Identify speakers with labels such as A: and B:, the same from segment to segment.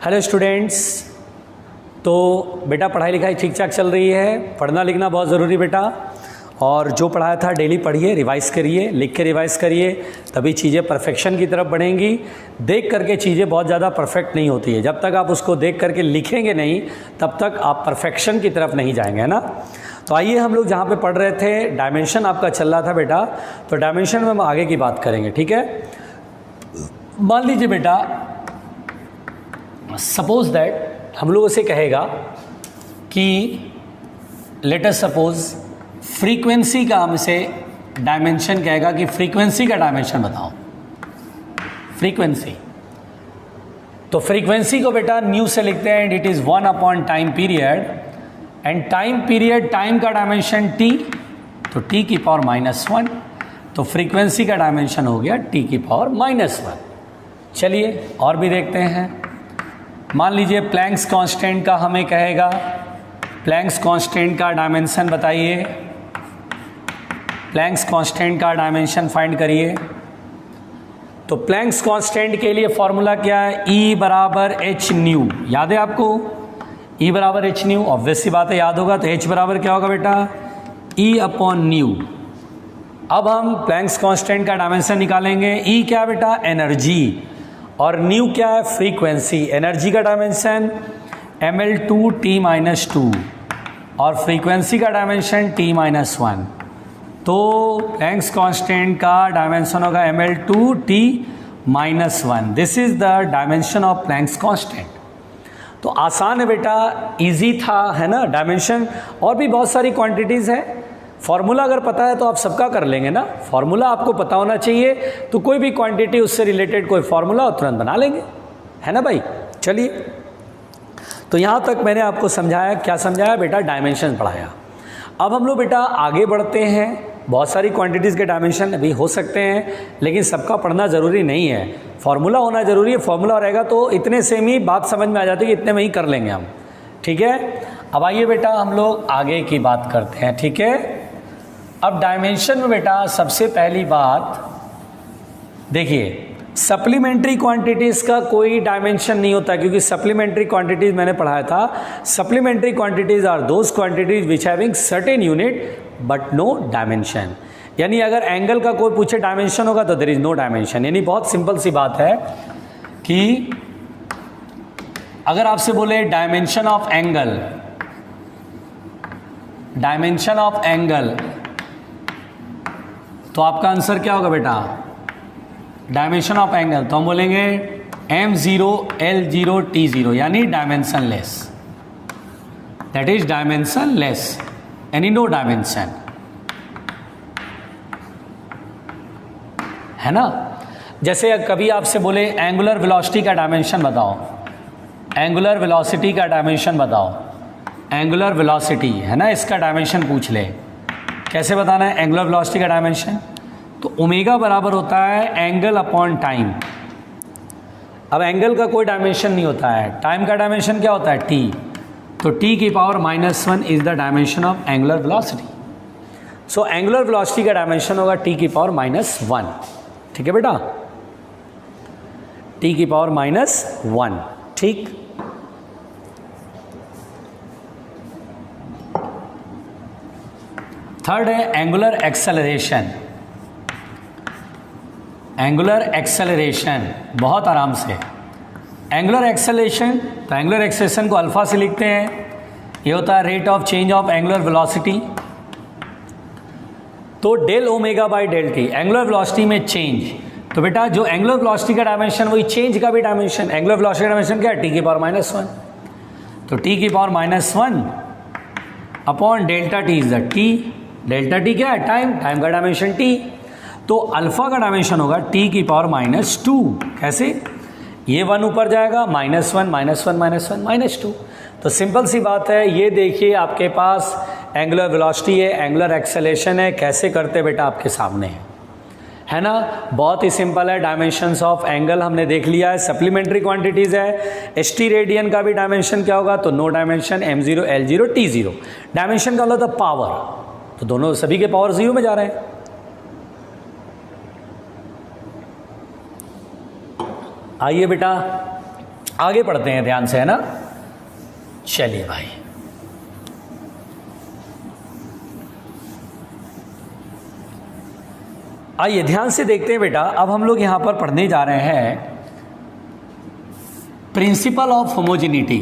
A: Hello students. तो बेटा पढ़ाई लिखाई ठीक ठाक चल रही है। पढ़ना लिखना बहुत ज़रूरी बेटा, और जो पढ़ाया था डेली पढ़िए, रिवाइज़ करिए, लिख के रिवाइज़ करिए, तभी चीज़ें परफेक्शन की तरफ बढ़ेंगी। देख करके चीज़ें बहुत ज़्यादा परफेक्ट नहीं होती है। जब तक आप उसको देख करके लिखेंगे नहीं तब तक आप परफेक्शन की तरफ नहीं जाएंगे, है ना। तो आइए हम लोग जहाँ पे पढ़ रहे थे, डायमेंशन आपका चल रहा था बेटा, तो डायमेंशन में हम आगे की बात करेंगे, ठीक है। मान लीजिए बेटा, सपोज दैट हम लोग उसे कहेगा कि लेट अस सपोज फ्रीक्वेंसी का हमसे डायमेंशन कहेगा कि फ्रीक्वेंसी का डायमेंशन बताओ। फ्रीक्वेंसी, तो फ्रीक्वेंसी को बेटा न्यू से लिखते हैं, and it is 1 upon time period, and time period, time का डायमेंशन t, तो t की पावर -1, तो फ्रीक्वेंसी का डायमेंशन हो गया t की पावर -1। चलिए और भी देखते हैं। मान लीजिए प्लैंक्स कांस्टेंट का हमें कहेगा, प्लैंक्स कांस्टेंट का डायमेंशन बताइए, प्लैंक्स कांस्टेंट का डायमेंशन फाइंड करिए। तो प्लैंक्स कांस्टेंट के लिए फॉर्मूला क्या है, E बराबर h न्यू, याद है आपको, E बराबर h न्यू, ऑब्वियस सी बात है, याद होगा। तो h बराबर क्या होगा बेटा, E अपॉन न्यू। अब हम प्लैंक्स कांस्टेंट का डायमेंशन निकालेंगे। E क्या बेटा, एनर्जी, और न्यू क्या है, फ्रीक्वेंसी। एनर्जी का डायमेंशन mL2T-2 और फ्रीक्वेंसी का डायमेंशन T-1। तो प्लैंक्स कांस्टेंट का डायमेंशन होगा mL2T-1। This is the dimension of Planck's constant. तो आसान है बेटा, इजी था, है ना डायमेंशन। और भी बहुत सारी क्वांटिटीज़ है। फॉर्मूला अगर पता है तो आप सबका कर लेंगे ना। फॉर्मूला आपको पता होना चाहिए, तो कोई भी क्वांटिटी उससे रिलेटेड कोई फॉर्मूला तुरंत बना लेंगे, है ना भाई। चलिए, तो यहाँ तक मैंने आपको समझाया, क्या समझाया बेटा, डायमेंशन पढ़ाया। अब हम लोग बेटा आगे बढ़ते हैं। बहुत सारी क्वांटिटीज़ के डायमेंशन अभी हो सकते हैं, लेकिन सबका पढ़ना ज़रूरी नहीं है। फॉर्मूला होना ज़रूरी है। फॉर्मूला रहेगा तो इतने से ही बात समझ में आ जाती है कि इतने में ही कर लेंगे हम, ठीक है। अब आइए बेटा हम लोग आगे की बात करते हैं, ठीक है। अब डायमेंशन में बेटा सबसे पहली बात देखिए, सप्लीमेंट्री क्वांटिटीज़ का कोई डायमेंशन नहीं होता, क्योंकि सप्लीमेंट्री क्वांटिटीज़ मैंने पढ़ाया था। Supplementary quantities are those quantities which having certain unit but no dimension. यानी अगर एंगल का कोई पूछे डायमेंशन होगा तो देयर इज नो डायमेंशन। यानी बहुत सिंपल सी बात है कि अगर आपसे बोले dimension of angle, dimension of angle, तो आपका आंसर क्या होगा बेटा, डायमेंशन ऑफ एंगल, तो हम बोलेंगे m0 l0 t0, यानी dimension less. That is dimension less, यानी नो डायमेंशन, है ना। जैसे कभी आपसे बोले एंगुलर वेलोसिटी का डायमेंशन बताओ, एंगुलर वेलोसिटी का डायमेंशन बताओ, एंगुलर वेलोसिटी, है ना, इसका डायमेंशन पूछ ले। कैसे बताना है एंगुलर वेलोसिटी का डायमेंशन, तो ओमेगा बराबर होता है एंगल अपॉन टाइम। अब एंगल का कोई डायमेंशन नहीं होता है, टाइम का डायमेंशन क्या होता है, t, तो t की power -1 is the dimension of angular velocity. So angular velocity का डायमेंशन होगा t की पावर -1, ठीक है बेटा, t की पावर -1, ठीक। थर्ड है एंगुलर एक्सेलरेशन। एंगुलर एक्सेलरेशन, बहुत आराम से एंगुलर एक्सेलरेशन, तो एंगुलर एक्सेलरेशन को अल्फा से लिखते हैं। ये होता है rate of change of angular velocity. तो del omega by del T, angular velocity में चेंज। तो बेटा जो एंगुलर वेलोसिटी का डायमेंशन वही चेंज का भी डायमेंशन। एंगुलर वेलोसिटी का डायमेंशन क्या है, t की पावर -1, तो t की power -1 upon delta T is the t। Delta T क्या है, टाइम, टाइम का डायमेंशन t। तो अल्फा का डायमेंशन होगा t की पावर -2। कैसे, ये 1 ऊपर जाएगा, -1 -1 -1 -2। तो सिंपल सी बात है, ये देखिए आपके पास एंगुलर वेलोसिटी है, एंगुलर एक्सेलरेशन है, कैसे करते बेटा आपके सामने है ना। बहुत ही सिंपल है। डायमेंशंस ऑफ एंगल हमने देख लिया है। सप्लीमेंट्री क्वांटिटीज़ है। st रेडियन का भी डायमेंशन क्या होगा, तो no dimension m0 l0 t0। Dimension का मतलब पावर, तो दोनों सभी के पावर 0 में जा रहे हैं। आइए बेटा आगे पढ़ते हैं ध्यान से, है ना। चलिए भाई, आइए ध्यान से देखते हैं बेटा। अब हम लोग यहां पर पढ़ने जा रहे हैं principal of homogeneity.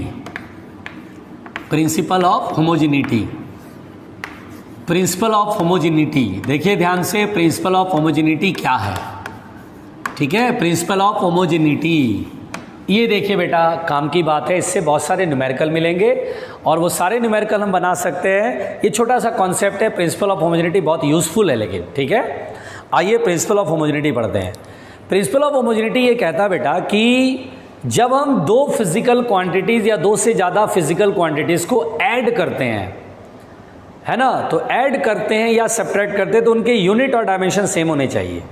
A: Principle of homogeneity, principle of homogeneity. देखिए ध्यान से, प्रिंसिपल ऑफ होमोजेनिटी क्या है, ठीक है। प्रिंसिपल ऑफ होमोजेनिटी, ये देखिए बेटा, काम की बात है। इससे बहुत सारे न्यूमेरिकल मिलेंगे और वो सारे न्यूमेरिकल हम बना सकते हैं। ये छोटा सा कॉन्सेप्ट है, प्रिंसिपल ऑफ होमोजेनिटी बहुत यूजफुल है लेकिन, ठीक है। आइए प्रिंसिपल ऑफ होमोजेनिटी पढ़ते हैं। प्रिंसिपल ऑफ होमोजेनिटी ये कहता है बेटा कि जब हम दो फिजिकल क्वांटिटीज या दो से ज़्यादा फिजिकल क्वांटिटीज को ऐड करते हैं, है ना, तो ऐड करते हैं या सब्ट्रैक्ट करते हैं तो उनके यूनिट और डायमेंशन सेम होने चाहिए।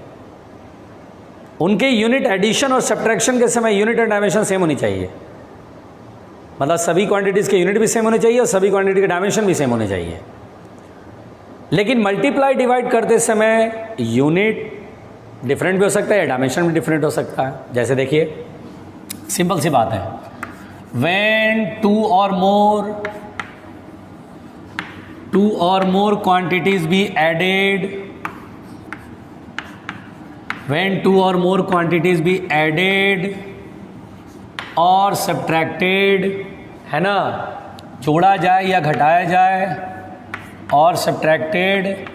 A: उनके यूनिट एडिशन और सब्ट्रैक्शन के समय यूनिट और डायमेंशन सेम होनी चाहिए। मतलब सभी क्वांटिटीज के यूनिट भी सेम होने चाहिए और सभी क्वांटिटी के डायमेंशन भी सेम होने चाहिए। लेकिन मल्टीप्लाई डिवाइड करते समय यूनिट डिफरेंट भी हो सकता है, डायमेंशन भी डिफरेंट हो सकता है। जैसे देखिए, सिंपल सी बात है, when two or more quantities be added, when two or more quantities be added or subtracted, है ना, जोड़ा जाए या घटाया जाए और subtracted,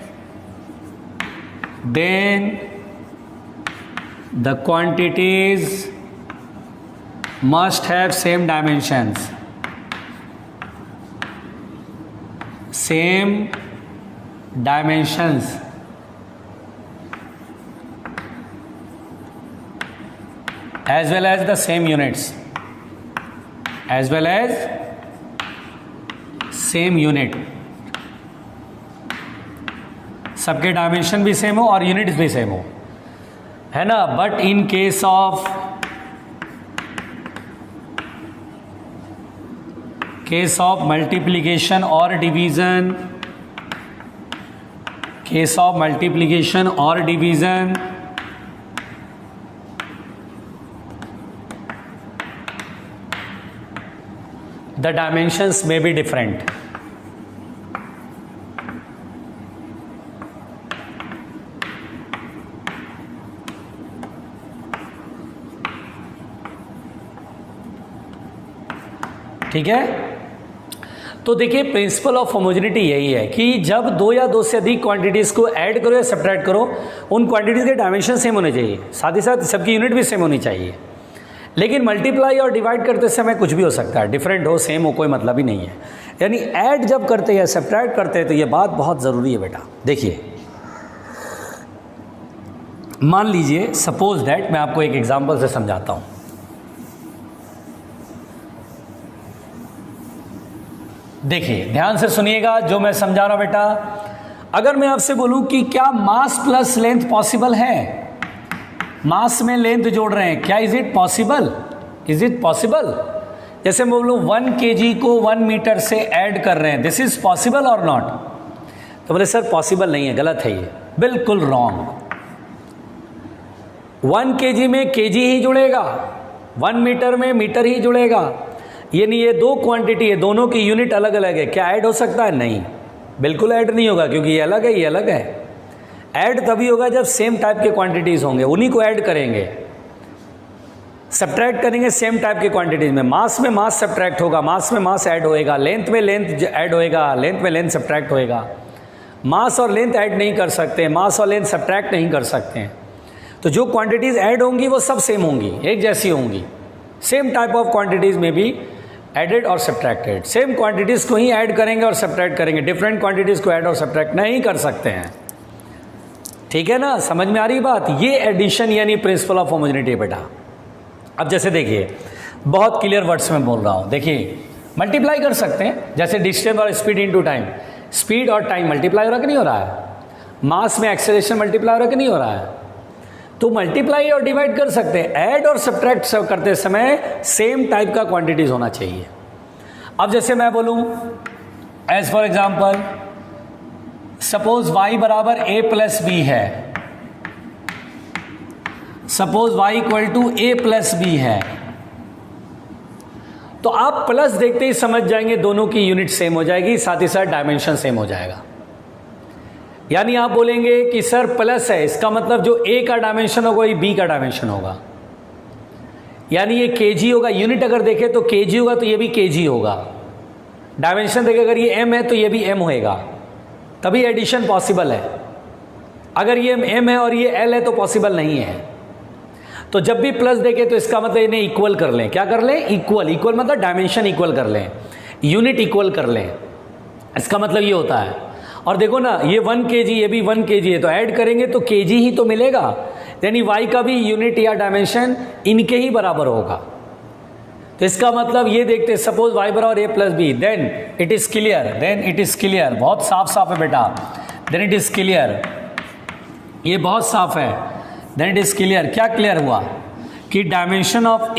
A: then the quantities must have same dimensions, same dimensions, as well as the same units, as well as same unit, सबके dimension भी सेम हो और यूनिट्स भी सेम हो, है ना। But in case of multiplication और डिवीजन, केस ऑफ मल्टीप्लिकेशन और डिवीजन, द डायमेंशंस में बी डिफरेंट। ठीक है। तो देखिए, प्रिंसिपल ऑफ होमोजेनिटी यही है कि जब दो या दो से अधिक क्वांटिटीज को ऐड करो या सब्ट्रैक्ट करो, उन क्वांटिटीज के डायमेंशन सेम होने चाहिए, साथ ही साथ सबकी यूनिट भी सेम होनी चाहिए। लेकिन मल्टीप्लाई और डिवाइड करते समय कुछ भी हो सकता है, डिफरेंट हो, सेम हो, कोई मतलब ही नहीं है। यानी ऐड जब करते हैं, सब्ट्रैक्ट करते हैं, तो ये बात बहुत ज़रूरी है बेटा। देखिए, मान लीजिए, सपोज दैट, मैं आपको एक एग्जाम्पल से समझाता हूँ। देखिए ध्यान से सुनिएगा जो मैं समझा रहा हूं बेटा। अगर मैं आपसे बोलूं कि क्या मास प्लस लेंथ पॉसिबल है, मास में लेंथ जोड़ रहे हैं, क्या is it possible, is it possible? जैसे मैं बोलूं 1 kg को 1 मीटर से ऐड कर रहे हैं, दिस इज पॉसिबल और नॉट? तो बोले सर पॉसिबल नहीं है, गलत है, ये बिल्कुल रॉन्ग। 1 kg में kg ही जुड़ेगा, 1 मीटर में मीटर ही जुड़ेगा। यानी ये दो क्वांटिटी है, दोनों की यूनिट अलग अलग है, क्या ऐड हो सकता है? नहीं, बिल्कुल ऐड नहीं होगा, क्योंकि ये अलग है, ये अलग है। ऐड तभी होगा जब सेम टाइप के क्वांटिटीज होंगे, उन्हीं को ऐड करेंगे। सब्ट्रैक्ट करेंगे सेम टाइप के क्वांटिटीज में मास सब्ट्रैक्ट होगा, मास में मास ऐड होएगा, लेंथ में लेंथ ऐड होएगा, लेंथ में लेंथ सब्ट्रैक्ट होएगा। मास और लेंथ ऐड नहीं कर सकते, मास और लेंथ सब्ट्रैक्ट नहीं कर सकते हैं। तो जो क्वांटिटीज ऐड होंगी वो सब सेम होंगी, एक जैसी होंगी। सेम टाइप ऑफ क्वांटिटीज में भी added or subtracted, same quantities को ही ऐड करेंगे और सब्ट्रैक्ट करेंगे, डिफरेंट क्वांटिटीज को ऐड और सब्ट्रैक्ट नहीं कर सकते हैं। ठीक है ना, समझ में आ रही बात? ये एडिशन यानी प्रिंसिपल ऑफ होमोजेनिटी बेटा। अब जैसे देखिए, बहुत क्लियर वर्ड्स में बोल रहा हूं, देखिए मल्टीप्लाई कर सकते हैं, जैसे डिस्टेंस और स्पीड इनटू टाइम, स्पीड और टाइम मल्टीप्लाई हो रहा है कि नहीं हो रहा है? मास में एक्सेलरेशन मल्टीप्लाई हो रहा है कि नहीं हो रहा है? तो मल्टीप्लाई और डिवाइड कर सकते हैं, ऐड और सब्ट्रैक्ट करते समय सेम टाइप का क्वांटिटीज होना चाहिए। अब जैसे मैं बोलूं, as for example, suppose y बराबर a प्लस बी है, suppose y equal to a plus B है, तो आप प्लस देखते ही समझ जाएंगे दोनों की यूनिट सेम हो जाएगी, साथ ही साथ डायमेंशन सेम हो जाएगा। यानी आप बोलेंगे कि सर प्लस है, इसका मतलब जो ए का डायमेंशन होगा ये बी का डायमेंशन होगा, यानी ये केजी होगा। यूनिट अगर देखें तो केजी होगा तो ये भी केजी होगा। डायमेंशन देखें अगर ये एम है तो ये भी एम होएगा, तभी एडिशन पॉसिबल है। अगर ये एम है और ये एल है तो पॉसिबल नहीं है। तो जब भी प्लस देखें तो इसका मतलब इन्हें इक्वल कर लें। क्या कर लें? इक्वल। इक्वल मतलब डायमेंशन इक्वल कर लें, यूनिट इक्वल कर लें, इसका मतलब ये होता है। और देखो ना, ये 1 kg ये भी 1 kg है, तो ऐड करेंगे तो kg ही तो मिलेगा, यानी y का भी यूनिट या डायमेंशन इनके ही बराबर होगा। तो इसका मतलब ये देखते, सपोज y बराबर a plus B, then it is clear, then it is clear. बहुत साफ साफ है बेटा, देन इट इज क्लियर, ये बहुत साफ है। देन इट इज क्लियर, क्या क्लियर हुआ कि dimension of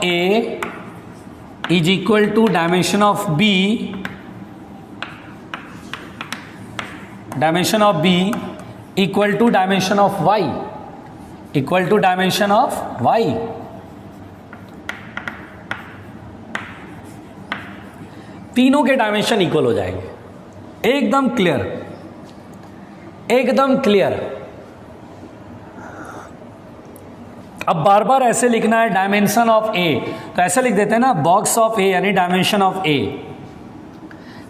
A: A is equal to dimension of B, dimension of B equal to dimension of Y, equal to dimension of Y. तीनों के dimension equal हो जाएंगे, एकदम क्लियर, एकदम क्लियर। अब बार बार ऐसे लिखना है डायमेंशन ऑफ ए, तो ऐसे लिख देते हैं ना, बॉक्स ऑफ ए यानी dimension of A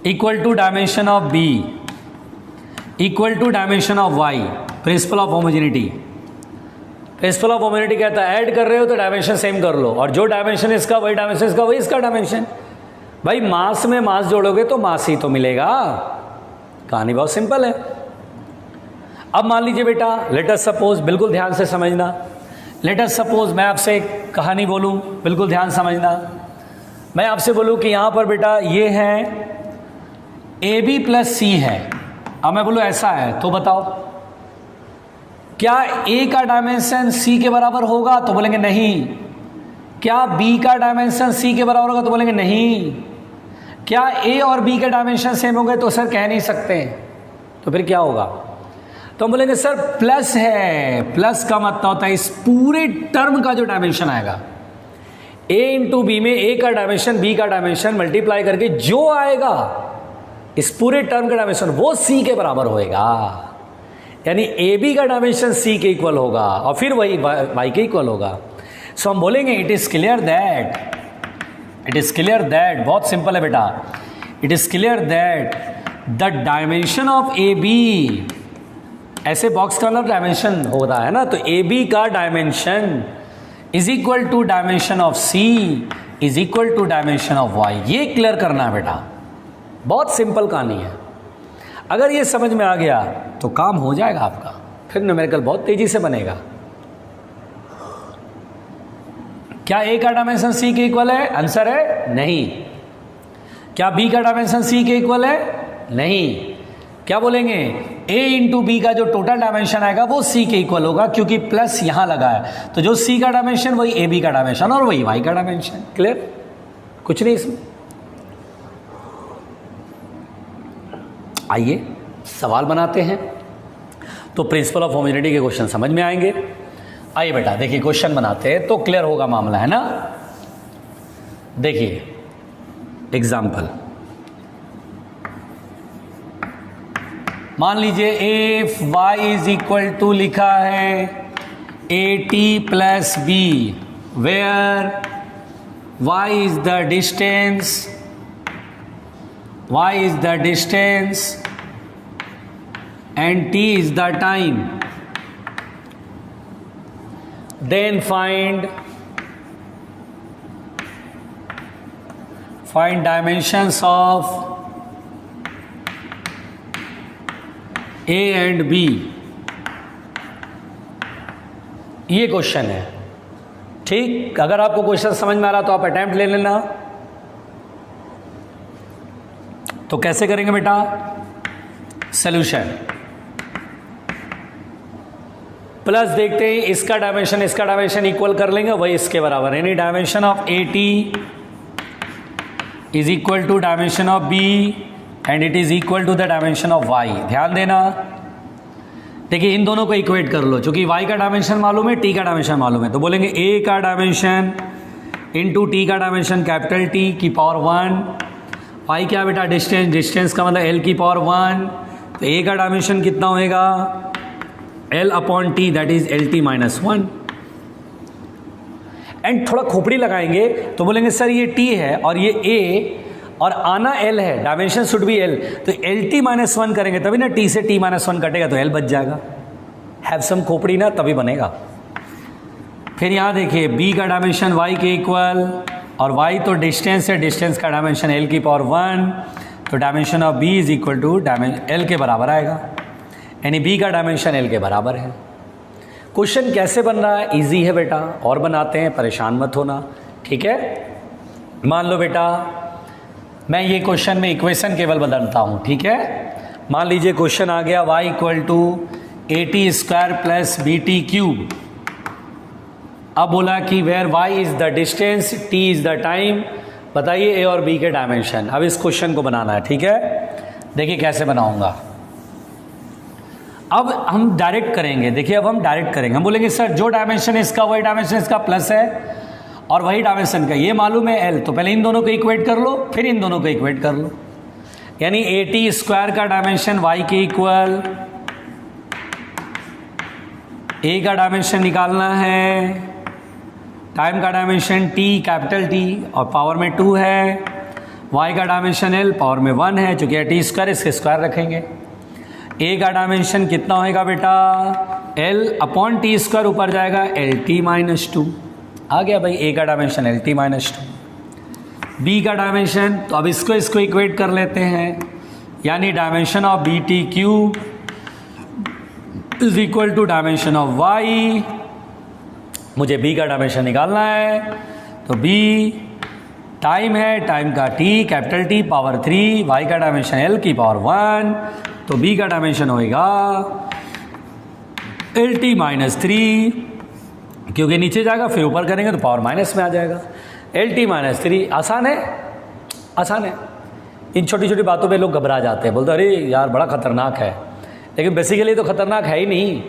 A: equal to dimension of B equal to dimension of Y. Principle of homogeneity, principle of homogeneity कहता है ऐड कर रहे हो तो डायमेंशन सेम कर लो, और जो डायमेंशन इसका वही डायमेंशन इसका वही इसका डायमेंशन। भाई मास में मास जोड़ोगे तो मास ही तो मिलेगा, कहानी बहुत सिंपल है। अब मान लीजिए बेटा, लेट अस सपोज, बिल्कुल ध्यान से समझना, लेट अस सपोज मैं आपसे एक कहानी बोलूं, बिल्कुल ध्यान समझना। मैं आपसे बोलूं कि यहां पर बेटा ये है ए बी प्लस सी है, अब मैं बोलूं ऐसा है, तो बताओ क्या ए का डायमेंशन सी के बराबर होगा? तो बोलेंगे नहीं। क्या बी का डायमेंशन सी के बराबर होगा? तो बोलेंगे नहीं। क्या ए और बी के डायमेंशन सेम हो गए? तो सर कह नहीं सकते। तो फिर क्या होगा? तो हम बोलेंगे सर प्लस है, प्लस का मतलब होता है इस पूरे टर्म का जो डायमेंशन आएगा, ए इंटू बी में ए का डायमेंशन बी का डायमेंशन मल्टीप्लाई करके जो आएगा इस पूरे टर्म का डायमेंशन वो सी के बराबर होएगा, यानी ए बी का डायमेंशन सी के इक्वल होगा और फिर वही वाई के इक्वल होगा। सो हम बोलेंगे it is clear that, it is clear that, बहुत सिंपल है बेटा, it is clear that the dimension of A B, ऐसे बॉक्स का मतलब डायमेंशन होता है ना, तो ए बी का dimension is equal to dimension of C is equal to dimension of Y. ये क्लियर करना है बेटा, बहुत सिंपल कहानी है। अगर ये समझ में आ गया तो काम हो जाएगा आपका, फिर न्यूमेरिकल बहुत तेजी से बनेगा। क्या ए का डायमेंशन सी के इक्वल है? आंसर है नहीं। क्या बी का डायमेंशन सी के इक्वल है? नहीं। क्या बोलेंगे? ए इंटू बी का जो टोटल डायमेंशन आएगा वो सी के इक्वल होगा, क्योंकि प्लस यहां लगा है, तो जो सी का डायमेंशन वही ए बी का डायमेंशन और वही वाई का डायमेंशन। क्लियर? कुछ नहीं इसमें। आइए सवाल बनाते हैं, तो प्रिंसिपल ऑफ होमोजेनिटी के क्वेश्चन समझ में आएंगे। आइए बेटा देखिए, क्वेश्चन बनाते हैं तो क्लियर होगा मामला, है ना। देखिए एग्जाम्पल, मान लीजिए if y is equal to लिखा है AT plus B, where y is the distance, y is the distance and t is the time, then find dimensions of A and B। ये क्वेश्चन है, ठीक। अगर आपको question समझ में आ रहा तो आप अटेम्प्ट ले लेना। तो कैसे करेंगे बेटा? सॉल्यूशन प्लस देखते हैं, इसका डायमेंशन इक्वल कर लेंगे, वही इसके बराबर, यानी dimension of AT is equal to dimension of B and it is equal to the dimension of Y। ध्यान देना, देखिए इन दोनों को इक्वेट कर लो, चूंकि y का डायमेंशन मालूम है, t का डायमेंशन मालूम है, तो बोलेंगे a का डायमेंशन इंटू t का डायमेंशन कैपिटल T की पावर 1, y क्या बेटा डिस्टेंस, डिस्टेंस का मतलब l की पावर 1, तो a का डायमेंशन कितना होएगा l upon t that is LT minus 1। And थोड़ा खोपड़ी लगाएंगे तो बोलेंगे सर ये t है और ये a और आना l है, डायमेंशन शुड बी l, तो LT माइनस 1 करेंगे तभी ना t से t माइनस 1 कटेगा तो l बच जाएगा। हैव सम खोपड़ी ना, तभी बनेगा। फिर यहाँ देखिए b का डायमेंशन y के इक्वल और y तो डिस्टेंस है, डिस्टेंस का डायमेंशन l की पावर 1, तो dimension of b is equal to l के बराबर आएगा, यानी b का डायमेंशन l के बराबर है। क्वेश्चन कैसे बन रहा है, इजी है बेटा, और बनाते हैं, परेशान मत होना, ठीक है। मान लो बेटा मैं ये क्वेश्चन में इक्वेशन केवल बदलता हूँ, ठीक है। मान लीजिए क्वेश्चन आ गया y equal to AT square plus BT cube. अब बोला कि where y is the distance, t is the time, बताइए a और b के डायमेंशन। अब इस क्वेश्चन को बनाना है, ठीक है। देखिए कैसे बनाऊंगा, अब हम डायरेक्ट करेंगे। देखिए अब हम डायरेक्ट करेंगे, हम बोलेंगे सर जो डायमेंशन है इसका वही डायमेंशन इसका प्लस है और वही डायमेंशन का, ये मालूम है l, तो पहले इन दोनों को इक्वेट कर लो, फिर इन दोनों को इक्वेट कर लो, यानी AT स्क्वायर का डायमेंशन y के इक्वल, a का डायमेंशन निकालना है, टाइम का डायमेंशन t कैपिटल T और पावर में 2 है, y का डायमेंशन l पावर में 1 है, चूंकि AT स्क्वायर इसके स्क्वायर रखेंगे। a का डायमेंशन कितना होएगा बेटा l अपॉन t स्क्वायर, ऊपर जाएगा LT माइनस 2, आ गया भाई a का डायमेंशन LT माइनस 2। b का डायमेंशन, तो अब इसको इक्वेट कर लेते हैं, यानी dimension of BT cube is equal to dimension of y। मुझे b का डायमेंशन निकालना है, तो b टाइम है, टाइम का t capital T power 3, y का डायमेंशन l की पावर 1, तो b का डायमेंशन होएगा LT माइनस 3, क्योंकि नीचे जाएगा फिर ऊपर करेंगे तो पावर माइनस में आ जाएगा, LT माइनस 3। आसान है, आसान है। इन छोटी छोटी बातों पे लोग घबरा जाते हैं, बोलते अरे यार बड़ा खतरनाक है, लेकिन बेसिकली तो खतरनाक है ही नहीं।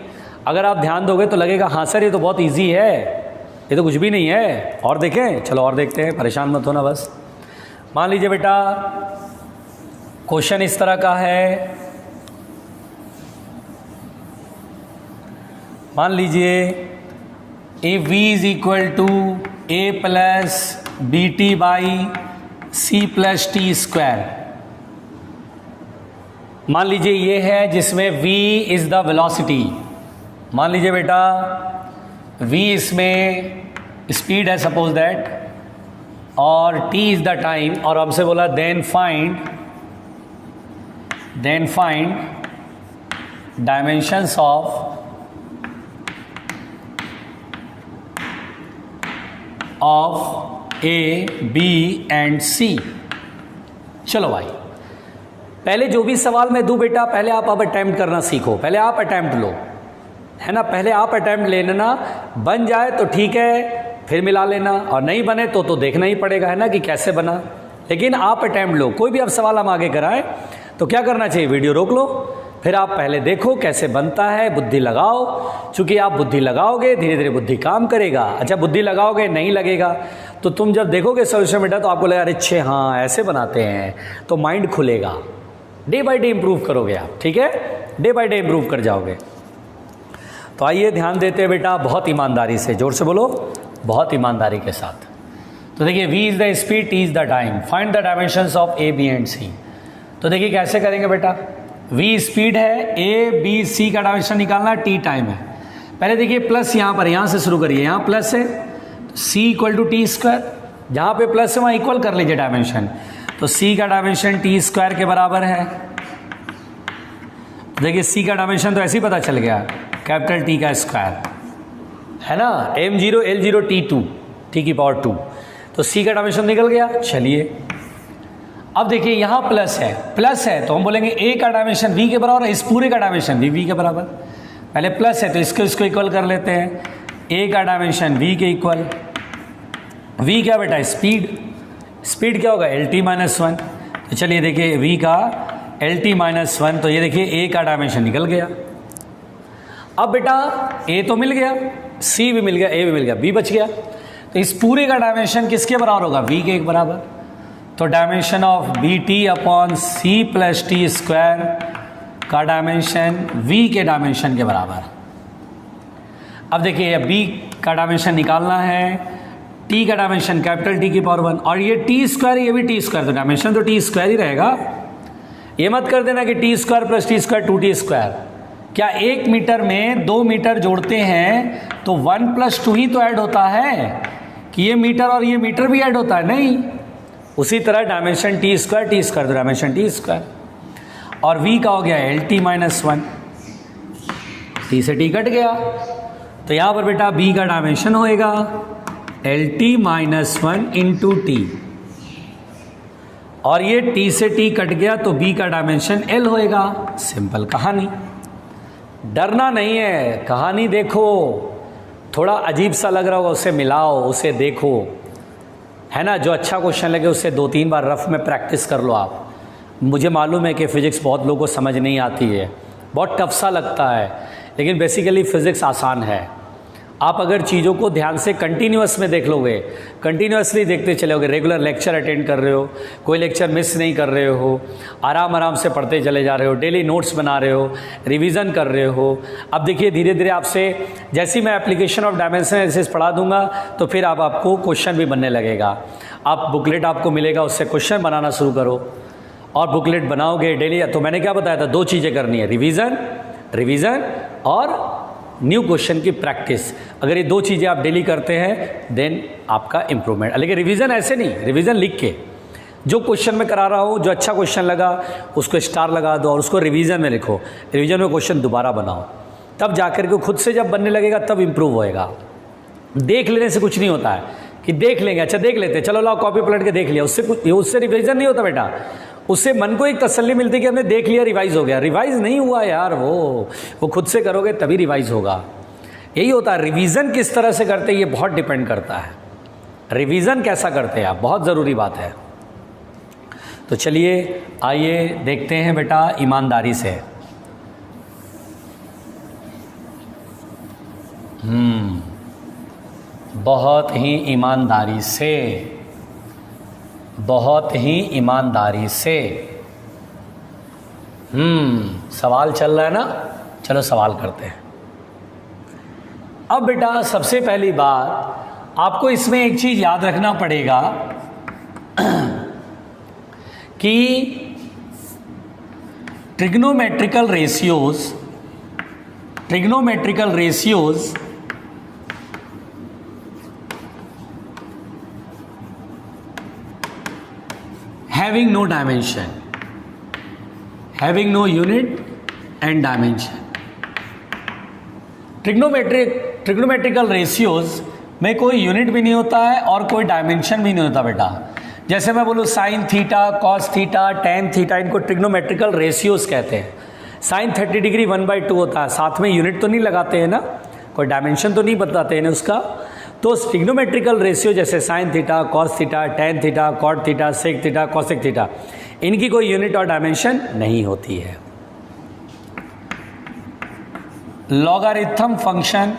A: अगर आप ध्यान दोगे तो लगेगा हाँ सर ये तो बहुत इजी है, ये तो कुछ भी नहीं है। और देखें, चलो और देखते हैं, परेशान मत होना बस। मान लीजिए बेटा क्वेश्चन इस तरह का है, मान लीजिए if v is equal to a plus bt by c plus t square. मान लीजिए ये है जिसमें v इज द वेलोसिटी, मान लीजिए बेटा v इसमें स्पीड है सपोज दैट, और t इज द टाइम, और हमसे बोला then find dimensions of A, B and C। चलो भाई पहले जो भी सवाल मैं दूं बेटा, पहले आप अब अटैम्प्ट करना सीखो, पहले आप अटैम्प्ट लो, है ना, पहले आप अटैम्प्ट ले लेना, बन जाए तो ठीक है फिर मिला लेना, और नहीं बने तो देखना ही पड़ेगा, है ना, कि कैसे बना। लेकिन आप अटैम्प्ट लो, कोई भी अब सवाल हम आगे कराएं तो क्या करना चाहिए, वीडियो रोक लो, फिर आप पहले देखो कैसे बनता है, बुद्धि लगाओ, चूंकि आप बुद्धि लगाओगे धीरे धीरे बुद्धि काम करेगा। अच्छा बुद्धि लगाओगे नहीं लगेगा तो तुम जब देखोगे सोल्यूशन बेटा तो आपको लगेगा अरे अच्छे हाँ ऐसे बनाते हैं, तो माइंड खुलेगा, डे बाय डे इम्प्रूव करोगे आप, ठीक है, डे बाय डे इम्प्रूव कर जाओगे। तो आइए ध्यान देते हैं बेटा, बहुत ईमानदारी से, जोर से बोलो, बहुत ईमानदारी के साथ। तो देखिए v is the speed, t is the time, find the dimensions of a, b and c। तो देखिए कैसे करेंगे बेटा, v स्पीड है, a, b, c का डायमेंशन निकालना, t टाइम है। पहले देखिए प्लस यहाँ पर, यहाँ से शुरू करिए, यहाँ प्लस है तो c equal to T square, जहाँ पे प्लस है वहाँ इक्वल कर लीजिए डायमेंशन, तो c का डायमेंशन t स्क्वायर के बराबर है। देखिए c का डायमेंशन तो ऐसे ही पता चल गया, कैपिटल T का स्क्वायर, है ना, m0 L0 T2, t की पावर 2, तो c का डायमेंशन निकल गया। चलिए अब देखिए यहाँ प्लस है तो हम बोलेंगे a का डायमेंशन v के बराबर है, इस पूरे का डायमेंशन v के बराबर, पहले प्लस है तो इसको इक्वल कर लेते हैं, a का डायमेंशन v के इक्वल, v क्या बेटा स्पीड क्या होगा LT माइनस 1, तो चलिए देखिए v का LT माइनस 1, तो ये देखिए a का डायमेंशन निकल गया। अब बेटा ए तो मिल गया, सी भी मिल गया, ए भी मिल गया, बी बच गया। तो इस पूरे का डायमेंशन किसके बराबर होगा? वी के एक बराबर। तो dimension of B T upon C plus T square का डायमेंशन वी के डायमेंशन के बराबर। अब देखिए बी का डायमेंशन निकालना है, टी का डायमेंशन कैपिटल टी की पावर 1 और ये टी स्क्वायर, ये भी टी स्क्वायर, तो डायमेंशन तो टी स्क्वायर ही रहेगा। ये मत कर देना कि T square plus T square 2t square. क्या 1 मीटर में 2 मीटर जोड़ते हैं तो 1 + 2 ही तो ऐड होता है कि ये मीटर और ये मीटर भी ऐड होता है? नहीं। उसी तरह डायमेंशन टी स्क्वायर तो डायमेंशन टी स्क्वायर। और वी का हो गया LT - 1, टी से टी कट गया, तो यहां पर बेटा बी का डायमेंशन होएगा LT - 1 इंटू टी, और ये टी से टी कट गया तो बी का डायमेंशन L होएगा। सिंपल कहानी, डरना नहीं है। कहानी देखो, थोड़ा अजीब सा लग रहा होगा उसे मिलाओ, उसे देखो, है ना। जो अच्छा क्वेश्चन लगे उससे 2-3 बार रफ में प्रैक्टिस कर लो आप। मुझे मालूम है कि फ़िज़िक्स बहुत लोगों को समझ नहीं आती है, बहुत टफ सा लगता है, लेकिन बेसिकली फ़िज़िक्स आसान है। आप अगर चीज़ों को ध्यान से कंटिन्यूअस में देख लोगे, कंटिन्यूअसली देखते चलोगे, रेगुलर लेक्चर अटेंड कर रहे हो, कोई लेक्चर मिस नहीं कर रहे हो, आराम आराम से पढ़ते चले जा रहे हो, डेली नोट्स बना रहे हो, रिवीजन कर रहे हो। अब देखिए धीरे धीरे आपसे जैसी मैं एप्लीकेशन ऑफ डायमेंशन एनालिसिस पढ़ा दूंगा तो फिर आपको क्वेश्चन भी बनने लगेगा। आप बुकलेट आपको मिलेगा, उससे क्वेश्चन बनाना शुरू करो, और बुकलेट बनाओगे डेली। तो मैंने क्या बताया था, 2 चीज़ें करनी है, रिवीजन और न्यू क्वेश्चन की प्रैक्टिस। अगर ये 2 चीज़ें आप डेली करते हैं देन आपका इंप्रूवमेंट। लेकिन रिवीजन ऐसे नहीं, रिवीजन लिख के जो क्वेश्चन में करा रहा हूँ, जो अच्छा क्वेश्चन लगा उसको स्टार लगा दो और उसको रिवीजन में लिखो, रिवीजन में क्वेश्चन दोबारा बनाओ, तब जाकर के खुद से जब बनने लगेगा तब इंप्रूव होएगा। देख लेने से कुछ नहीं होता है कि देख लेंगे, अच्छा देख लेते, चलो लाओ कॉपी पलट के देख लिया, उससे रिवीजन नहीं होता बेटा। उससे मन को एक तसल्ली मिलती है कि हमने देख लिया, रिवाइज हो गया। रिवाइज नहीं हुआ यार, वो खुद से करोगे तभी रिवाइज होगा। यही होता है। रिवीजन किस तरह से करते हैं ये बहुत डिपेंड करता है, रिवीजन कैसा करते हैं आप, बहुत ज़रूरी बात है। तो चलिए आइए देखते हैं बेटा ईमानदारी से। बहुत ही ईमानदारी से, बहुत ही ईमानदारी से। सवाल चल रहा है ना, चलो सवाल करते हैं। अब बेटा सबसे पहली बात आपको इसमें एक चीज याद रखना पड़ेगा कि trigonometrical ratios having no dimension, having no unit and dimension. Trigonometrical ratios में कोई यूनिट भी नहीं होता है और कोई डायमेंशन भी नहीं होता बेटा। जैसे मैं बोलूँ sign theta, cos theta, tan theta, इनको ट्रिग्नोमेट्रिकल रेशियोज कहते हैं। साइन 30 डिग्री 1/2 होता है, साथ में यूनिट तो नहीं लगाते हैं ना, कोई डायमेंशन तो नहीं बताते हैं ना उसका। तो ट्रिग्नोमेट्रिकल रेशियो जैसे sine theta, cos theta, tan theta, cot theta, sec theta, cosec theta, इनकी कोई यूनिट और डायमेंशन नहीं होती है। Logarithm function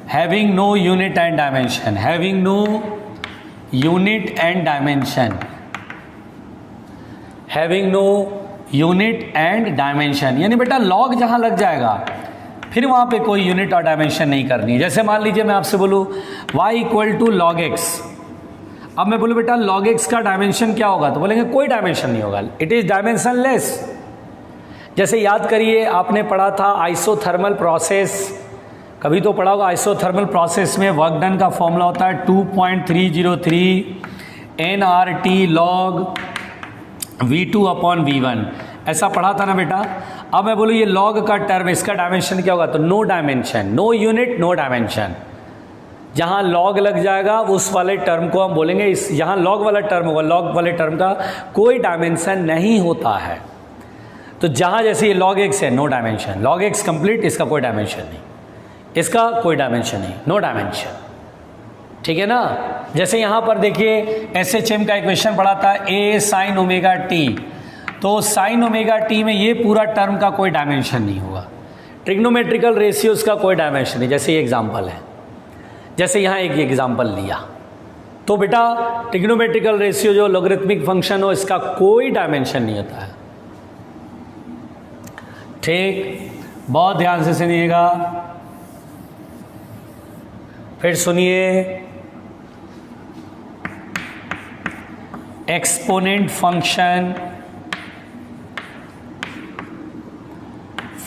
A: having no unit and dimension, having no unit and dimension, having no unit and dimension, यानी बेटा log जहां लग जाएगा फिर वहां पे कोई यूनिट और डायमेंशन नहीं करनी है। जैसे मान लीजिए मैं आपसे बोलूं y = log x, अब मैं बोलूं बेटा log x का डायमेंशन क्या होगा, तो बोलेंगे कोई डायमेंशन नहीं होगा, इट इज डायमेंशनलेस। जैसे याद करिए आपने पढ़ा था आइसोथर्मल प्रोसेस, कभी तो पढ़ा होगा। आइसोथर्मल प्रोसेस में वर्क डन का फॉर्मूला होता है 2.303 nRT log V2/V1, ऐसा पढ़ा था ना बेटा। अब मैं बोलूँ ये log का टर्म, इसका डायमेंशन क्या होगा, तो no dimension, no unit no dimension. जहाँ log लग जाएगा उस वाले टर्म को हम बोलेंगे, इस यहाँ log वाला टर्म होगा, log वाले टर्म का कोई डायमेंशन नहीं होता है। तो जहाँ जैसे ये log x है, no dimension, log x complete, इसका कोई डायमेंशन नहीं, इसका कोई डायमेंशन नहीं, नो डायमेंशन, ठीक है ना। जैसे यहाँ पर देखिए SHM का इक्वेशन पढ़ा था a sin ओमेगा t, तो sin ओमेगा t में ये पूरा टर्म का कोई डायमेंशन नहीं होगा, ट्रिग्नोमेट्रिकल रेशियोज का कोई डायमेंशन नहीं। जैसे ये एग्जाम्पल है, जैसे यहाँ एक एग्जाम्पल लिया, तो बेटा ट्रिग्नोमेट्रिकल रेशियो जो लॉगरिथमिक फंक्शन हो इसका कोई डायमेंशन नहीं होता है। ठीक, बहुत ध्यान से सुनिएगा, फिर सुनिए। Exponent function,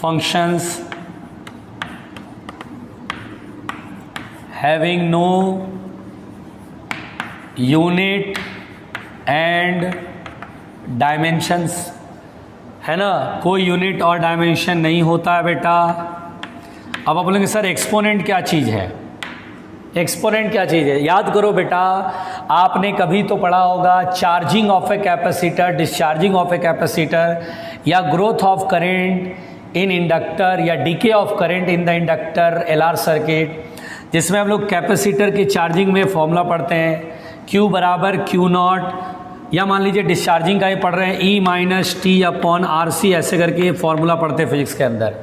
A: functions having no unit and dimensions, है ना, कोई यूनिट और डायमेंशन नहीं होता है बेटा। अब आप बोलेंगे सर एक्सपोनेंट क्या चीज़ है, एक्सपोनेंट क्या चीज़ है? याद करो बेटा, आपने कभी तो पढ़ा होगा charging of a capacitor, discharging of a capacitor, या growth of current in inductor, या decay of current in the inductor LR circuit, जिसमें हम लोग कैपेसिटर की चार्जिंग में फॉर्मूला पढ़ते हैं Q बराबर Q0, या मान लीजिए डिस्चार्जिंग का ही पढ़ रहे हैं E minus T upon RC, ऐसे करके ये फॉर्मूला पढ़ते हैं फिजिक्स के अंदर।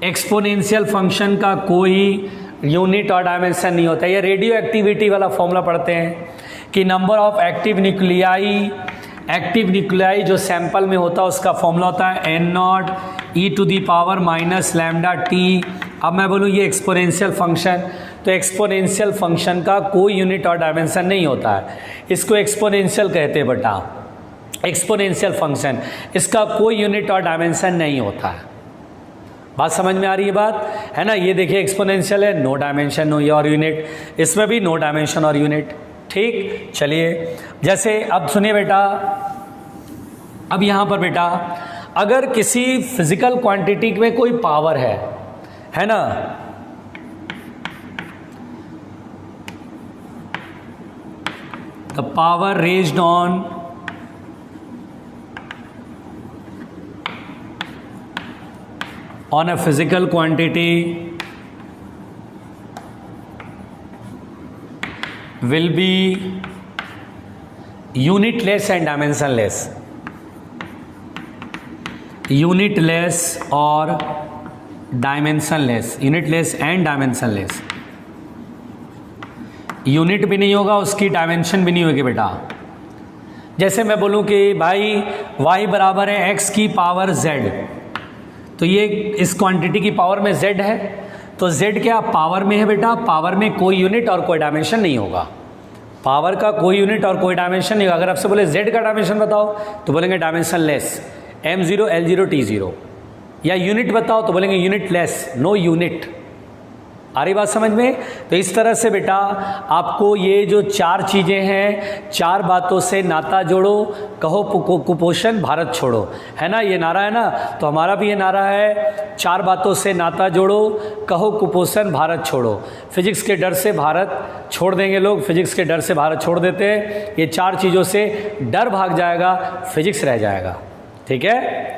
A: एक्सपोनेंशियल फंक्शन का कोई यूनिट और डायमेंशन नहीं होता। ये रेडियो एक्टिविटी वाला फॉर्मूला पढ़ते हैं कि नंबर ऑफ एक्टिव न्यूक्लियाई जो सैंपल में होता है उसका फॉर्मूला होता है N0 e to the power minus lambda T. अब मैं बोलूँ ये एक्सपोनेंशियल फंक्शन, तो एक्सपोनेंशियल फंक्शन का कोई यूनिट और डायमेंशन नहीं होता है, इसको एक्सपोनेंशियल कहते हैं बेटा, एक्सपोनेंशियल फंक्शन, इसका कोई यूनिट और डायमेंशन नहीं होता है। बात समझ में आ रही है बात, है ना? ये देखिए एक्सपोनेंशियल है, नो डायमेंशन नो और यूनिट, इसमें भी नो डायमेंशन और यूनिट। ठीक, चलिए जैसे अब सुनिए बेटा, अब यहाँ पर बेटा अगर किसी फिजिकल क्वांटिटी में कोई पावर है ना, the power raised on a physical quantity will be unitless and dimensionless, unitless और dimensionless, unitless and dimensionless, unit भी नहीं होगा उसकी, डायमेंशन भी नहीं होगी बेटा। जैसे मैं बोलूं कि भाई y बराबर है x की पावर z, तो ये इस क्वांटिटी की पावर में z है, तो z क्या पावर में है बेटा, पावर में कोई यूनिट और कोई डायमेंशन नहीं होगा, पावर का कोई यूनिट और कोई डायमेंशन नहीं होगा। अगर आपसे बोले z का डायमेंशन बताओ तो बोलेंगे dimension less, m0 l0 t0, या यूनिट बताओ तो बोलेंगे यूनिट लेस, नो यूनिट। आ रही बात समझ में? तो इस तरह से बेटा आपको ये जो चार चीज़ें हैं, चार बातों से नाता जोड़ो, कहो कुपोषण भारत छोड़ो, है ना, ये नारा है ना, तो हमारा भी ये नारा है, चार बातों से नाता जोड़ो, कहो कुपोषण भारत छोड़ो। फिजिक्स के डर से भारत छोड़ देंगे लोग, फिजिक्स के डर से भारत छोड़ देते हैं, ये चार चीज़ों से डर भाग जाएगा, फिजिक्स रह जाएगा। ठीक है,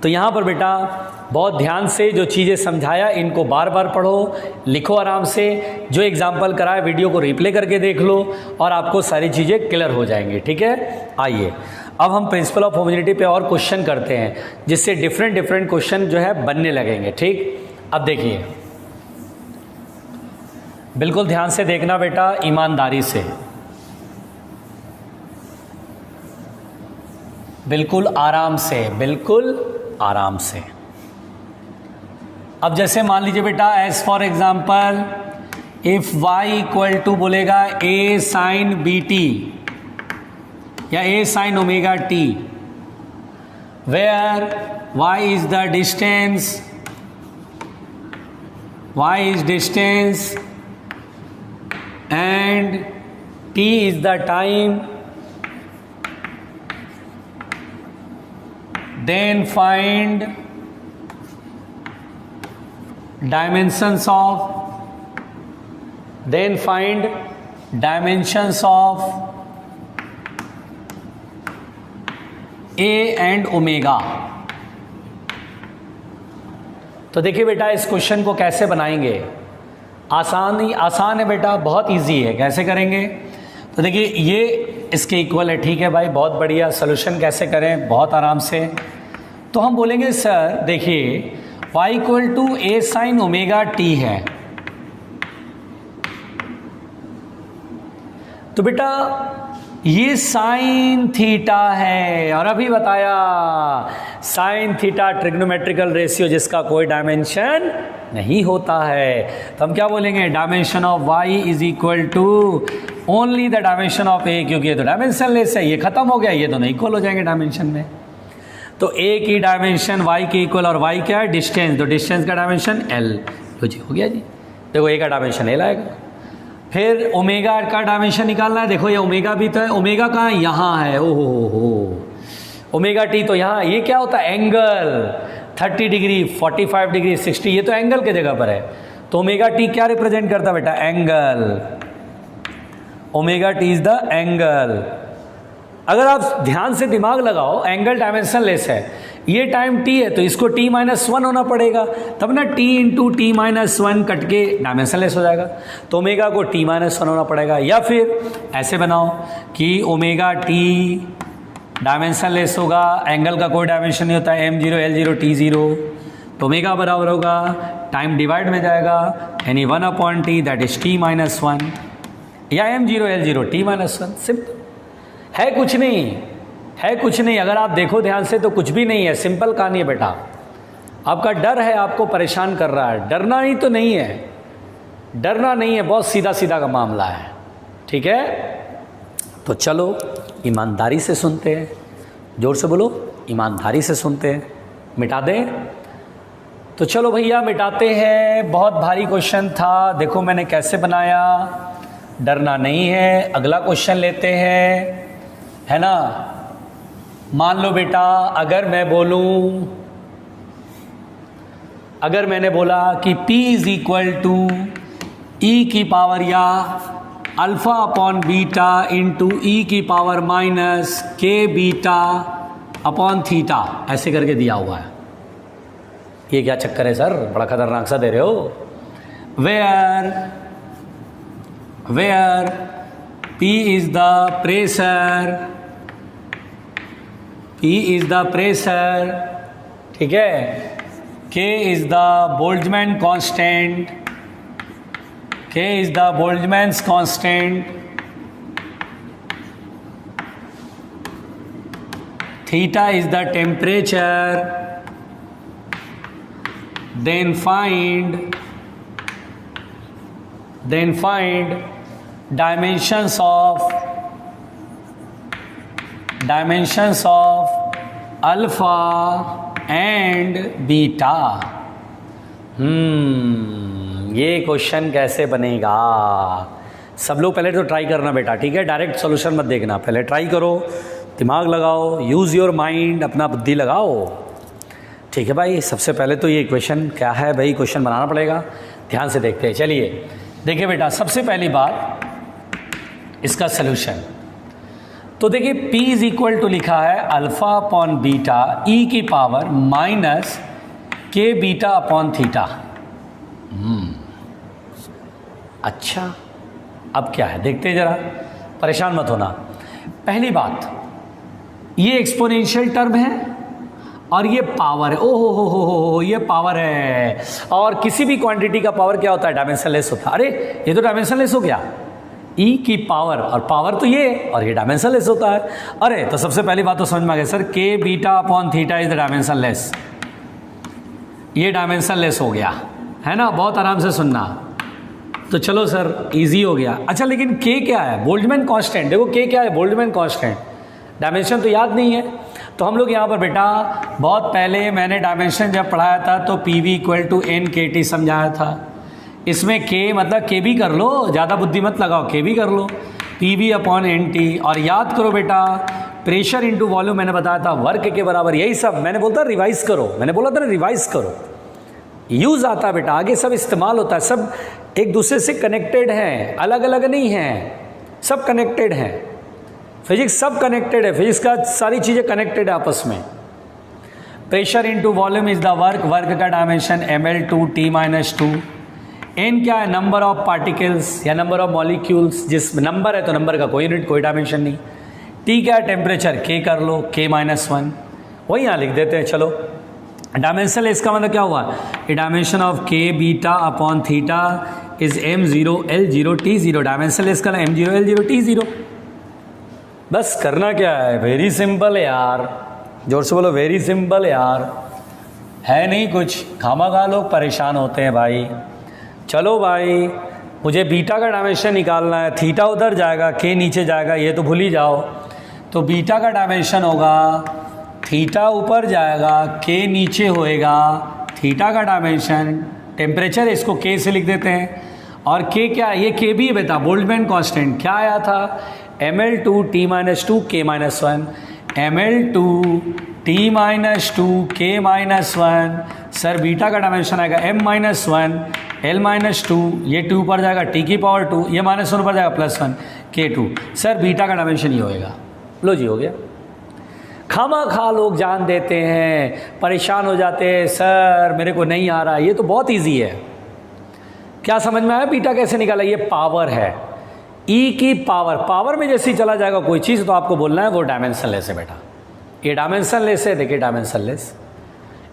A: तो यहाँ पर बेटा बहुत ध्यान से जो चीज़ें समझाया इनको बार बार पढ़ो, लिखो आराम से, जो एग्जाम्पल कराए वीडियो को रिप्ले करके देख लो और आपको सारी चीज़ें क्लियर हो जाएंगी। ठीक है, आइए अब हम प्रिंसिपल ऑफ होमोजेनिटी पे और क्वेश्चन करते हैं, जिससे डिफरेंट क्वेश्चन जो है बनने लगेंगे। ठीक, अब देखिए बिल्कुल ध्यान से देखना बेटा, ईमानदारी से, बिल्कुल आराम से, बिल्कुल आराम से। अब जैसे मान लीजिए बेटा, as for example if y equal to बोलेगा a साइन बी टी या a sine omega T, where y is the distance, y is distance and t is the time, then find dimensions of a and omega। तो देखिए बेटा इस question को कैसे बनाएंगे, आसान है बेटा, बहुत इजी है। कैसे करेंगे? तो देखिए ये इसके इक्वल है, ठीक है भाई, बहुत बढ़िया। सोल्यूशन कैसे करें? बहुत आराम से। तो हम बोलेंगे सर देखिए y equal to a sine omega t है, तो बेटा ये साइन थीटा है, और अभी बताया साइन थीटा ट्रिग्नोमेट्रिकल रेशियो जिसका कोई डायमेंशन नहीं होता है। तो हम क्या बोलेंगे? Dimension of y is equal to only the dimension of a, क्योंकि ये तो डायमेंशन लेस है, ये खत्म हो गया, ये दोनों इक्वल हो जाएंगे डायमेंशन में। तो a की डायमेंशन y के इक्वल, और y क्या है? डिस्टेंस, तो डिस्टेंस का डायमेंशन l, तो जी हो गया जी। देखो a का डायमेंशन l आएगा। फिर ओमेगा का डायमेंशन निकालना है। देखो ये ओमेगा भी तो है, ओमेगा कहाँ? यहाँ है। ओहो हो, ओमेगा टी तो यहाँ। ये क्या होता है? एंगल 30 डिग्री, 45 डिग्री, 60, ये तो एंगल के जगह पर है। तो ओमेगा टी क्या रिप्रेजेंट करता है बेटा? Angle. Omega T is the angle. अगर आप ध्यान से दिमाग लगाओ, एंगल डायमेंशन लेस है, ये टाइम t है तो इसको t माइनस 1 होना पड़ेगा, तब ना t into T minus 1 cut के डायमेंशन लेस हो जाएगा, तो ओमेगा को t माइनस 1 होना पड़ेगा। या फिर ऐसे बनाओ कि ओमेगा t डायमेंशन लेस होगा, एंगल का कोई डायमेंशन नहीं होता है, m0 l0 t0, तो ओमेगा बराबर होगा टाइम डिवाइड में जाएगा, यानी 1/t that is t minus 1, या m0 l0 t minus 1। Simple है, कुछ नहीं है, कुछ नहीं। अगर आप देखो ध्यान से तो कुछ भी नहीं है, सिंपल कहानी है बेटा। आपका डर है, आपको परेशान कर रहा है, डरना ही तो नहीं है, डरना नहीं है, बहुत सीधा सीधा का मामला है, ठीक है। तो चलो ईमानदारी से सुनते हैं, जोर से बोलो, ईमानदारी से सुनते हैं। मिटा दें? तो चलो भैया मिटाते हैं। बहुत भारी क्वेश्चन था, देखो मैंने कैसे बनाया, डरना नहीं है। अगला क्वेश्चन लेते हैं, है ना। मान लो बेटा अगर मैं बोलूं, अगर मैंने बोला कि P इज इक्वल टू ई की पावर या अल्फा अपॉन बीटा इंटू ई की पावर माइनस के बीटा अपॉन थीटा, ऐसे करके दिया हुआ है। ये क्या चक्कर है सर, बड़ा खतरनाक सा दे रहे हो। Where P is the pressure, P is the pressure, ठीक है, K is the Boltzmann constant, K is the Boltzmann's constant, theta is the temperature, then find dimensions of alpha and beta। ये question कैसे बनेगा? सब लोग पहले तो try करना बेटा, ठीक है, डायरेक्ट सॉल्यूशन मत देखना, पहले ट्राई करो, दिमाग लगाओ, यूज़ योर माइंड, अपना बुद्धि लगाओ, ठीक है भाई। सबसे पहले तो ये इक्वेशन क्या है भाई, क्वेश्चन बनाना पड़ेगा, ध्यान से देखते हैं। चलिए देखिए बेटा, सबसे पहली बात इसका सलूशन। तो देखिए P इज इक्वल टू लिखा है अल्फा अपॉन बीटा ई की पावर माइनस के बीटा अपॉन थीटा। अच्छा अब क्या है देखते हैं जरा, परेशान मत होना। पहली बात, ये एक्सपोनेंशियल टर्म है और ये पावर है। ओहो हो, ये पावर है, और किसी भी क्वांटिटी का पावर क्या होता है? डायमेंशनलेस होता है। अरे ये तो डायमेंशनलेस हो गया, ई की पावर, और पावर तो ये, और ये डायमेंशनलेस होता है। अरे तो सबसे पहली बात तो समझ में आ गया सर, के beta upon theta is the dimensionless, ये डायमेंशनलेस हो गया, है ना। बहुत आराम से सुनना। तो चलो सर इजी हो गया। अच्छा लेकिन के क्या है? Boltzmann constant. देखो के क्या है? Boltzmann constant. डायमेंशन तो याद नहीं है, तो हम लोग यहाँ पर बेटा बहुत पहले मैंने डायमेंशन जब पढ़ाया था तो P V equal to N K T समझाया था। इसमें के मतलब के भी कर लो, ज़्यादा बुद्धि मत लगाओ, के भी कर लो, P V upon N T. और याद करो बेटा, प्रेशर इंटू वॉल्यूम मैंने बताया था वर्क के बराबर, यही सब मैंने बोलता रिवाइज करो, मैंने बोला था रिवाइज करो, यूज़ आता है बेटा, आगे सब इस्तेमाल होता है, सब एक दूसरे से कनेक्टेड हैं, अलग अलग नहीं हैं, सब कनेक्टेड हैं। फिजिक्स सब कनेक्टेड है, फिजिक्स का सारी चीज़ें कनेक्टेड है आपस में। Pressure into volume is the work, work का डायमेंशन ml2 t-2, n क्या है, नंबर ऑफ पार्टिकल्स या नंबर ऑफ मॉलिक्यूल्स, जिस नंबर है तो नंबर का कोई यूनिट, कोई डायमेंशन नहीं। t क्या है, टेम्परेचर, k कर लो, k-1, वही यहाँ लिख देते हैं। चलो डायमेंशन इसका मतलब क्या हुआ, dimension of k beta upon theta is m0 L0 T0। Dimension इसका m0 L0 T0। बस करना क्या है, वेरी सिंपल है यार, जोर से बोलो वेरी सिंपल यार, है नहीं कुछ, खामखा लोग परेशान होते हैं भाई। चलो भाई, मुझे बीटा का डायमेंशन निकालना है, थीटा उधर जाएगा, के नीचे जाएगा, ये तो भूल ही जाओ। तो बीटा का डायमेंशन होगा, थीटा ऊपर जाएगा, के नीचे होएगा, थीटा का डायमेंशन, टेम्परेचर इसको के से लिख देते हैं, और के क्या है, ये के भी है बेटा, बोल्ट्जमैन कांस्टेंट क्या आया था, ml2 t-2 k-1, ml2 t-2 k-1। Sir beta का डायमेंशन आएगा m-1 l-2, ये 2 पर जाएगा t⁻², ये -1 पर जाएगा +1 k2। सर बीटा का डायमेंशन ये होएगा। लो जी हो गया। खामखा लोग जान देते हैं, परेशान हो जाते हैं, सर मेरे को नहीं आ रहा। ये तो बहुत इजी है। क्या समझ में आया, बीटा कैसे निकाला, ये पावर है, ई की पावर, पावर में जैसे ही चला जाएगा कोई चीज़ तो आपको बोलना है वो डायमेंशनलेस है बेटा। ये डायमेंशनलेस है, देखिए डायमेंशनलेस,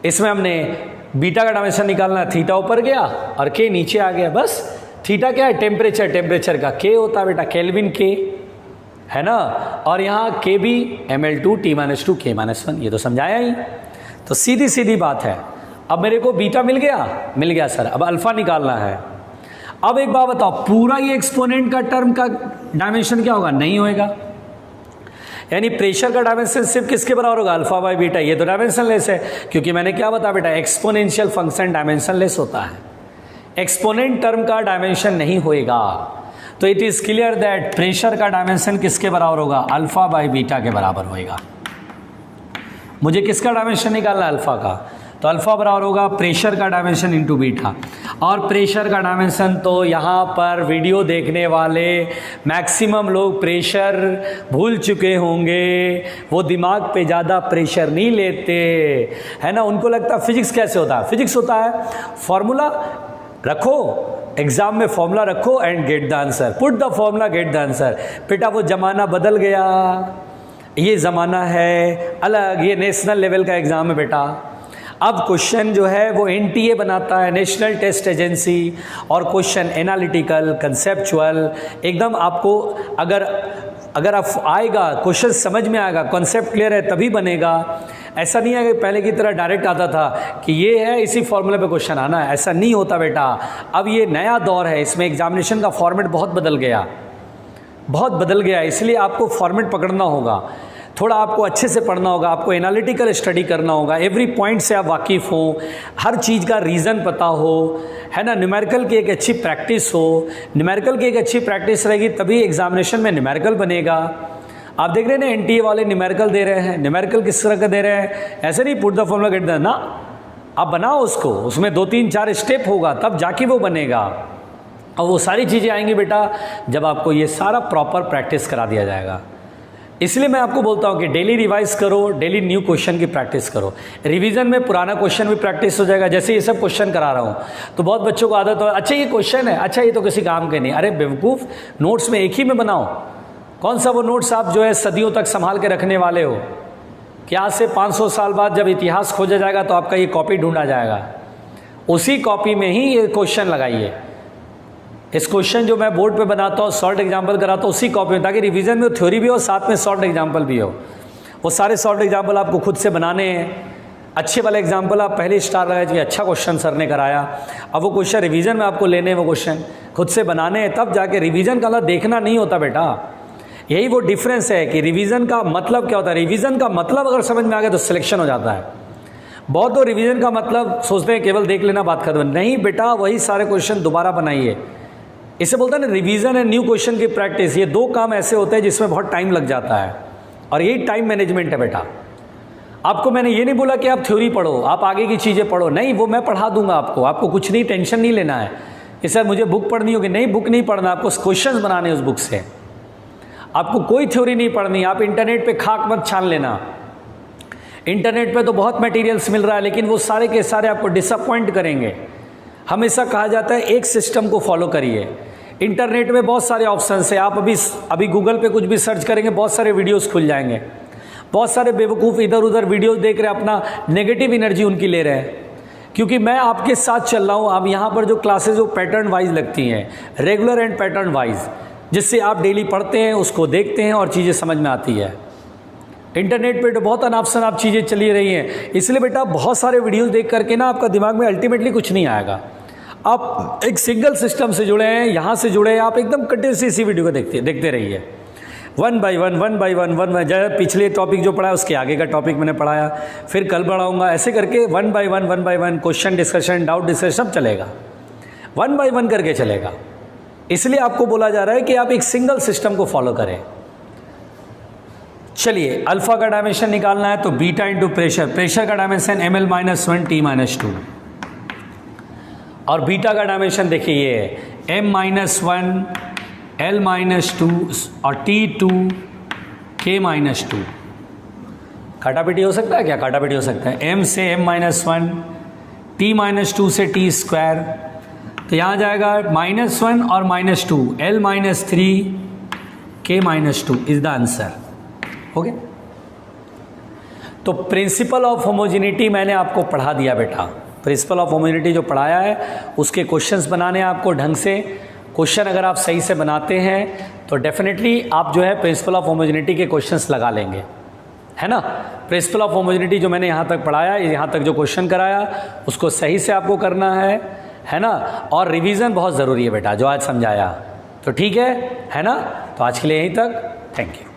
A: इसमें हमने बीटा का डायमेंशन निकालना है, थीटा ऊपर गया और के नीचे आ गया। बस थीटा क्या है, टेम्परेचर, टेम्परेचर का के होता है बेटा, केल्विन के, है ना। और यहाँ के भी ml2 t-2 k-1, ये तो समझाया ही। तो सीधी सीधी बात है। अब मेरे को बीटा मिल गया सर, अब अल्फा निकालना है। अब एक बात बताओ, पूरा ये एक्सपोनेंट का टर्म का डायमेंशन क्या होगा, नहीं होएगा। यानी प्रेशर का डायमेंशन सिर्फ किसके बराबर होगा, अल्फा बाई बीटा। ये तो डायमेंशनलेस है, क्योंकि मैंने क्या बताया बेटा, एक्सपोनेंशियल फंक्शन डायमेंशनलेस होता है, एक्सपोनेंट टर्म का डायमेंशन नहीं होएगा। तो it is clear that pressure का डायमेंशन किसके बराबर होगा, अल्फा बाई बीटा के बराबर होएगा। मुझे किसका डायमेंशन निकालना है, अल्फा का, तो अल्फा बराबर होगा प्रेशर का डायमेंशन इंटू बीटा। और प्रेशर का डायमेंशन तो यहाँ पर वीडियो देखने वाले मैक्सिमम लोग प्रेशर भूल चुके होंगे, वो दिमाग पे ज़्यादा प्रेशर नहीं लेते, है ना। उनको लगता है फिजिक्स कैसे होता है, फिजिक्स होता है फॉर्मूला रखो, एग्जाम में फॉर्मूला रखो and get the answer, put the formula get the answer. बेटा वो ज़माना बदल गया, ये ज़माना है अलग, ये नेशनल लेवल का एग्ज़ाम है बेटा। अब क्वेश्चन जो है वो NTA बनाता है, नेशनल टेस्ट एजेंसी, और क्वेश्चन एनालिटिकल, कंसेप्चुअल, एकदम आपको अगर आप आएगा, क्वेश्चन समझ में आएगा, कॉन्सेप्ट क्लियर है तभी बनेगा। ऐसा नहीं है कि पहले की तरह डायरेक्ट आता था कि ये है इसी फॉर्मूले पे क्वेश्चन आना है, ऐसा नहीं होता बेटा। अब ये नया दौर है, इसमें एग्जामिनेशन का फॉर्मेट बहुत बदल गया, इसलिए आपको फॉर्मेट पकड़ना होगा, थोड़ा आपको अच्छे से पढ़ना होगा, आपको एनालिटिकल स्टडी करना होगा, एवरी पॉइंट से आप वाकिफ़ हो, हर चीज़ का रीज़न पता हो, है ना। न्यूमेरिकल की एक अच्छी प्रैक्टिस हो, न्यूमेरिकल की एक अच्छी प्रैक्टिस रहेगी तभी एग्जामिनेशन में न्यूमेरिकल बनेगा। आप देख रहे हैं ना NTA वाले न्यूमेरिकल दे रहे हैं, न्यूमेरिकल किस तरह का दे रहे हैं, ऐसे नहीं put the formula get the, ना आप बनाओ उसको, उसमें 2-3-4 स्टेप होगा तब जाके वो बनेगा। और वो सारी चीज़ें आएंगी बेटा जब आपको ये सारा प्रॉपर प्रैक्टिस करा दिया जाएगा। इसलिए मैं आपको बोलता हूँ कि डेली रिवाइज करो, डेली न्यू क्वेश्चन की प्रैक्टिस करो। रिवीजन में पुराना क्वेश्चन भी प्रैक्टिस हो जाएगा। जैसे ये सब क्वेश्चन करा रहा हूँ तो बहुत बच्चों को आदत हो, अच्छा ये क्वेश्चन है, अच्छा ये तो किसी काम के नहीं। अरे बेवकूफ़, नोट्स में एक ही में बनाओ। कौन सा वो नोट्स आप जो है सदियों तक संभाल के रखने वाले हो कि आज से 500 साल बाद जब इतिहास खोजा जाएगा तो आपका ये कॉपी ढूंढा जाएगा, उसी कॉपी में ही ये क्वेश्चन लगाइए। इस क्वेश्चन जो मैं बोर्ड पे बनाता हूँ, शॉर्ट एग्जाम्पल कराता हूँ उसी कॉपी में, ताकि रिवीजन में थ्योरी भी हो साथ में शॉर्ट एग्जाम्पल भी हो। वो सारे शॉर्ट एग्जाम्पल आपको खुद से बनाने हैं। अच्छे वाले एग्जाम्पल आप पहले स्टार लगाए कि अच्छा क्वेश्चन सर ने कराया, अब वो क्वेश्चन रिवीजन में आपको लेने हैं, वो क्वेश्चन खुद से बनाने हैं, तब जाके रिवीजन का देखना नहीं होता बेटा। यही वो डिफरेंस है कि रिवीजन का मतलब क्या होता है। रिवीजन का मतलब अगर समझ में आ गया तो सिलेक्शन हो जाता है। बहुत तो रिवीजन का मतलब सोचते हैं केवल देख लेना बात खत्म, नहीं बेटा, वही सारे क्वेश्चन दोबारा बनाइए। इसे बोलते हैं ना रिवीजन एंड न्यू क्वेश्चन की प्रैक्टिस। ये दो काम ऐसे होते हैं जिसमें बहुत टाइम लग जाता है, और यही टाइम मैनेजमेंट है बेटा। आपको मैंने ये नहीं बोला कि आप थ्योरी पढ़ो, आप आगे की चीज़ें पढ़ो, नहीं, वो मैं पढ़ा दूंगा आपको कुछ नहीं, टेंशन नहीं लेना है कि सर मुझे बुक पढ़नी होगी, नहीं, बुक नहीं पढ़ना, आपको क्वेश्चंस बनाने उस बुक से। आपको कोई थ्योरी नहीं पढ़नी, आप इंटरनेट पे खाक मत छान लेना। इंटरनेट पे तो बहुत मटेरियल्स मिल रहा है, लेकिन वो सारे के सारे आपको डिसअपॉइंट करेंगे। हमेशा कहा जाता है एक सिस्टम को फॉलो करिए। इंटरनेट में बहुत सारे ऑप्शंस है, आप अभी गूगल पे कुछ भी सर्च करेंगे बहुत सारे वीडियोस खुल जाएंगे। बहुत सारे बेवकूफ़ इधर उधर वीडियोस देख रहे हैं, अपना नेगेटिव एनर्जी उनकी ले रहे हैं। क्योंकि मैं आपके साथ चल रहा हूँ, अब यहाँ पर जो क्लासेस वो पैटर्न वाइज लगती हैं, रेगुलर एंड पैटर्न वाइज, जिससे आप डेली पढ़ते हैं, उसको देखते हैं और चीज़ें समझ में आती है। इंटरनेट पे तो बहुत अनाप शनाप चीज़ें चली रही हैं, इसलिए बेटा बहुत सारे वीडियोस देख करके ना आपका दिमाग में अल्टीमेटली कुछ नहीं आएगा। आप एक सिंगल सिस्टम से जुड़े हैं, यहाँ से जुड़े हैं, आप एकदम कंटिन्यूसली इसी वीडियो को देखते रहिए, वन बाय वन। जैसे पिछले टॉपिक जो पढ़ाया उसके आगे का टॉपिक मैंने पढ़ाया, फिर कल पढ़ाऊँगा, ऐसे करके one by one question discussion, doubt discussion सब चलेगा, वन बाय वन करके चलेगा। इसलिए आपको बोला जा रहा है कि आप एक सिंगल सिस्टम को फॉलो करें। चलिए, अल्फा का डायमेंशन निकालना है तो बीटा इंटू प्रेशर, प्रेशर का डायमेंशन ml -1 T-2, और बीटा का डायमेंशन देखिए ये है m-1 L-2 और T2 K-2। काटापीटी हो सकता है क्या? काटापीटी हो सकता है। m से m-1, T-2 से T², तो यहाँ जाएगा -1 और -2, L-3 K-2 is the answer. Okay, तो प्रिंसिपल ऑफ होमोजेनिटी मैंने आपको पढ़ा दिया बेटा। प्रिंसिपल ऑफ होमोजेनिटी जो पढ़ाया है उसके क्वेश्चंस बनाने हैं आपको ढंग से। क्वेश्चन अगर आप सही से बनाते हैं तो डेफिनेटली आप जो है प्रिंसिपल ऑफ होमोजेनिटी के क्वेश्चंस लगा लेंगे, है ना। प्रिंसिपल ऑफ होमोजेनिटी जो मैंने यहाँ तक पढ़ाया, यहाँ तक जो क्वेश्चन कराया उसको सही से आपको करना है ना। और रिवीजन बहुत ज़रूरी है बेटा, जो आज समझाया, तो ठीक है ना। तो आज के लिए यहीं तक, थैंक यू।